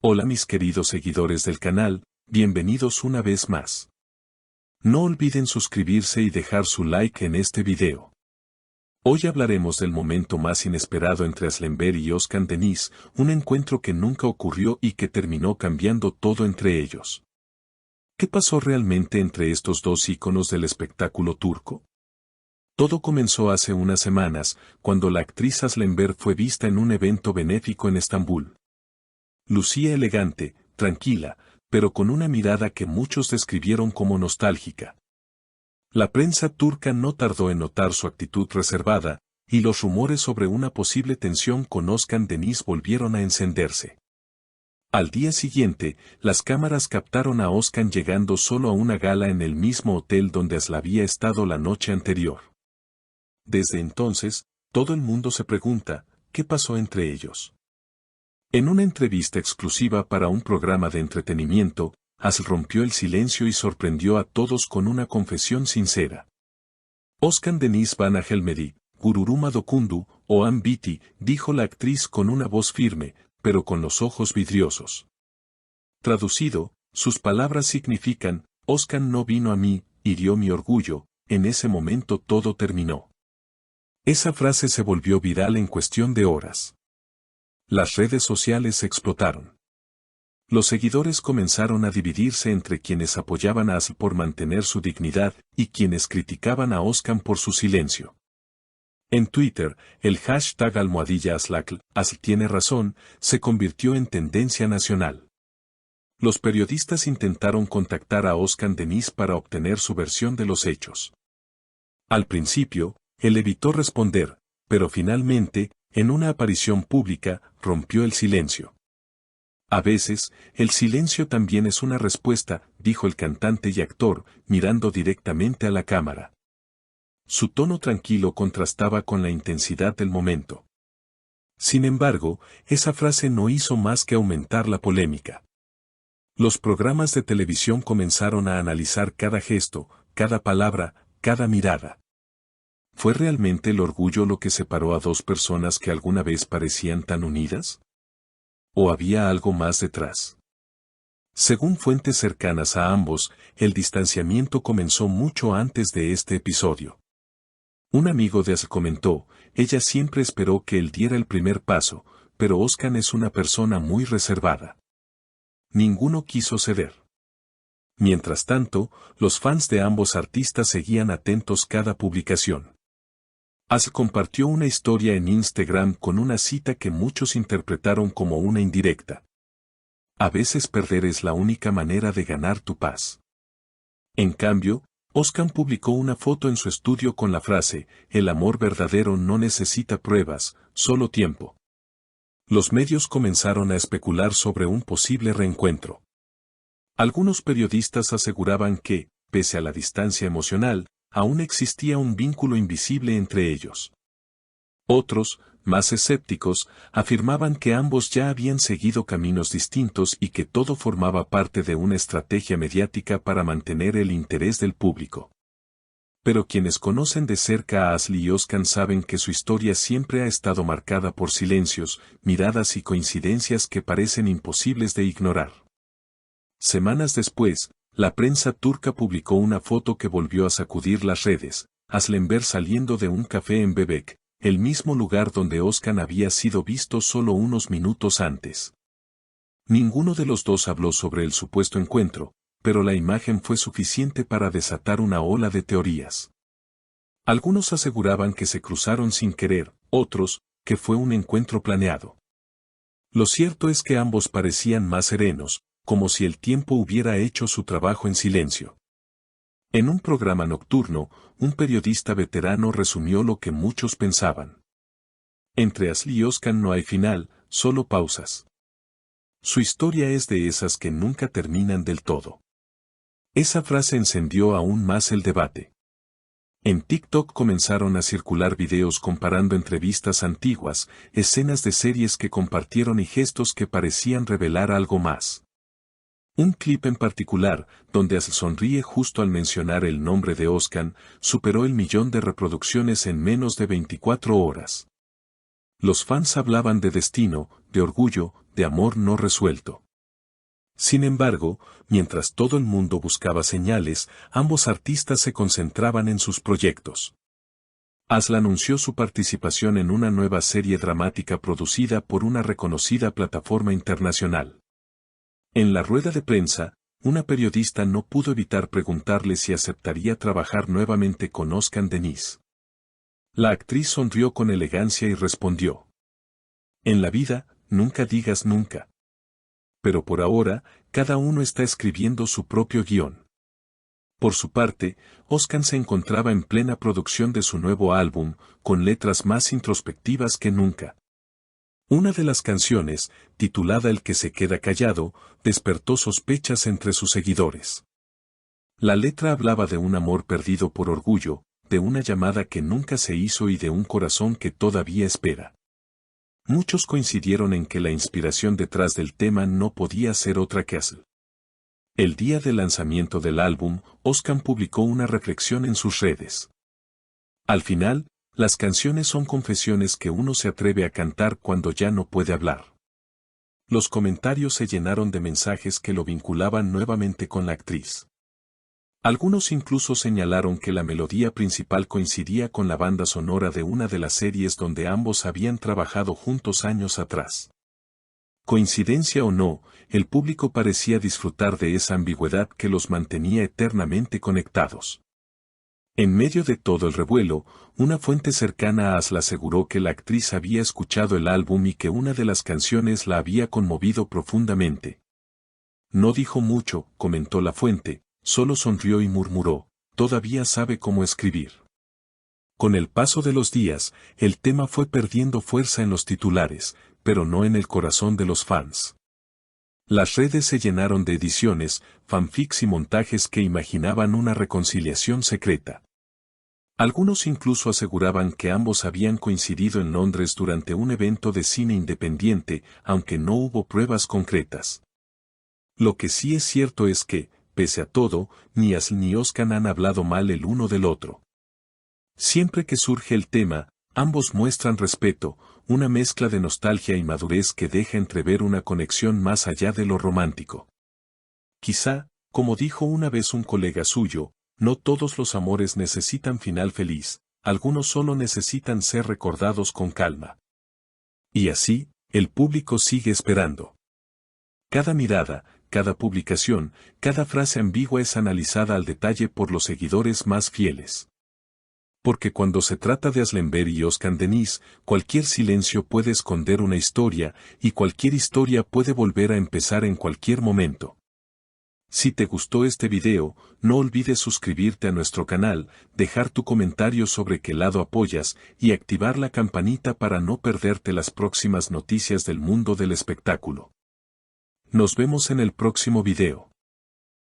Hola mis queridos seguidores del canal, bienvenidos una vez más. No olviden suscribirse y dejar su like en este video. Hoy hablaremos del momento más inesperado entre Aslemberg y Özkan Deniz, un encuentro que nunca ocurrió y que terminó cambiando todo entre ellos. ¿Qué pasó realmente entre estos dos íconos del espectáculo turco? Todo comenzó hace unas semanas, cuando la actriz Aslemberg fue vista en un evento benéfico en Estambul. Lucía elegante, tranquila, pero con una mirada que muchos describieron como nostálgica. La prensa turca no tardó en notar su actitud reservada, y los rumores sobre una posible tensión con Özkan Deniz volvieron a encenderse. Al día siguiente, las cámaras captaron a Özkan llegando solo a una gala en el mismo hotel donde Aslı había estado la noche anterior. Desde entonces, todo el mundo se pregunta, ¿qué pasó entre ellos? En una entrevista exclusiva para un programa de entretenimiento, Aslı rompió el silencio y sorprendió a todos con una confesión sincera. Özkan Deniz bana gelmedi, gururuma dokundu, o an bitti, dijo la actriz con una voz firme, pero con los ojos vidriosos. Traducido, sus palabras significan, Özkan no vino a mí, hirió mi orgullo, en ese momento todo terminó. Esa frase se volvió viral en cuestión de horas. Las redes sociales explotaron. Los seguidores comenzaron a dividirse entre quienes apoyaban a Aslı por mantener su dignidad y quienes criticaban a Özkan por su silencio. En Twitter, el hashtag #AslıHaklı, Aslı tiene razón, se convirtió en tendencia nacional. Los periodistas intentaron contactar a Özkan Deniz para obtener su versión de los hechos. Al principio, él evitó responder, pero finalmente, en una aparición pública, rompió el silencio. A veces, el silencio también es una respuesta, dijo el cantante y actor, mirando directamente a la cámara. Su tono tranquilo contrastaba con la intensidad del momento. Sin embargo, esa frase no hizo más que aumentar la polémica. Los programas de televisión comenzaron a analizar cada gesto, cada palabra, cada mirada. ¿Fue realmente el orgullo lo que separó a dos personas que alguna vez parecían tan unidas? ¿O había algo más detrás? Según fuentes cercanas a ambos, el distanciamiento comenzó mucho antes de este episodio. Un amigo de Aslı comentó, ella siempre esperó que él diera el primer paso, pero Özkan es una persona muy reservada. Ninguno quiso ceder. Mientras tanto, los fans de ambos artistas seguían atentos cada publicación. Aslı compartió una historia en Instagram con una cita que muchos interpretaron como una indirecta. A veces perder es la única manera de ganar tu paz. En cambio, Özkan publicó una foto en su estudio con la frase, el amor verdadero no necesita pruebas, solo tiempo. Los medios comenzaron a especular sobre un posible reencuentro. Algunos periodistas aseguraban que, pese a la distancia emocional, aún existía un vínculo invisible entre ellos. Otros, más escépticos, afirmaban que ambos ya habían seguido caminos distintos y que todo formaba parte de una estrategia mediática para mantener el interés del público. Pero quienes conocen de cerca a Aslı y Özkan saben que su historia siempre ha estado marcada por silencios, miradas y coincidencias que parecen imposibles de ignorar. Semanas después, la prensa turca publicó una foto que volvió a sacudir las redes, Aslemberg saliendo de un café en Bebek, el mismo lugar donde Özkan había sido visto solo unos minutos antes. Ninguno de los dos habló sobre el supuesto encuentro, pero la imagen fue suficiente para desatar una ola de teorías. Algunos aseguraban que se cruzaron sin querer, otros, que fue un encuentro planeado. Lo cierto es que ambos parecían más serenos, como si el tiempo hubiera hecho su trabajo en silencio. En un programa nocturno, un periodista veterano resumió lo que muchos pensaban. Entre Aslı y Özkan no hay final, solo pausas. Su historia es de esas que nunca terminan del todo. Esa frase encendió aún más el debate. En TikTok comenzaron a circular videos comparando entrevistas antiguas, escenas de series que compartieron y gestos que parecían revelar algo más. Un clip en particular, donde Aslı sonríe justo al mencionar el nombre de Özkan, superó el 1.000.000 de reproducciones en menos de 24 horas. Los fans hablaban de destino, de orgullo, de amor no resuelto. Sin embargo, mientras todo el mundo buscaba señales, ambos artistas se concentraban en sus proyectos. Asla anunció su participación en una nueva serie dramática producida por una reconocida plataforma internacional. En la rueda de prensa, una periodista no pudo evitar preguntarle si aceptaría trabajar nuevamente con Özkan Deniz. La actriz sonrió con elegancia y respondió: «En la vida, nunca digas nunca. Pero por ahora, cada uno está escribiendo su propio guión». Por su parte, Özkan se encontraba en plena producción de su nuevo álbum, con letras más introspectivas que nunca. Una de las canciones, titulada El que se queda callado, despertó sospechas entre sus seguidores. La letra hablaba de un amor perdido por orgullo, de una llamada que nunca se hizo y de un corazón que todavía espera. Muchos coincidieron en que la inspiración detrás del tema no podía ser otra que Asl. El día del lanzamiento del álbum, Özkan publicó una reflexión en sus redes. Al final, las canciones son confesiones que uno se atreve a cantar cuando ya no puede hablar. Los comentarios se llenaron de mensajes que lo vinculaban nuevamente con la actriz. Algunos incluso señalaron que la melodía principal coincidía con la banda sonora de una de las series donde ambos habían trabajado juntos años atrás. Coincidencia o no, el público parecía disfrutar de esa ambigüedad que los mantenía eternamente conectados. En medio de todo el revuelo, una fuente cercana a Asla aseguró que la actriz había escuchado el álbum y que una de las canciones la había conmovido profundamente. «No dijo mucho», comentó la fuente, «solo sonrió y murmuró, todavía sabe cómo escribir». Con el paso de los días, el tema fue perdiendo fuerza en los titulares, pero no en el corazón de los fans. Las redes se llenaron de ediciones, fanfics y montajes que imaginaban una reconciliación secreta. Algunos incluso aseguraban que ambos habían coincidido en Londres durante un evento de cine independiente, aunque no hubo pruebas concretas. Lo que sí es cierto es que, pese a todo, ni Asl ni Özkan han hablado mal el uno del otro. Siempre que surge el tema, ambos muestran respeto, una mezcla de nostalgia y madurez que deja entrever una conexión más allá de lo romántico. Quizá, como dijo una vez un colega suyo, no todos los amores necesitan final feliz, algunos solo necesitan ser recordados con calma. Y así, el público sigue esperando. Cada mirada, cada publicación, cada frase ambigua es analizada al detalle por los seguidores más fieles. Porque cuando se trata de Aslember y Özkan Deniz, cualquier silencio puede esconder una historia, y cualquier historia puede volver a empezar en cualquier momento. Si te gustó este video, no olvides suscribirte a nuestro canal, dejar tu comentario sobre qué lado apoyas, y activar la campanita para no perderte las próximas noticias del mundo del espectáculo. Nos vemos en el próximo video.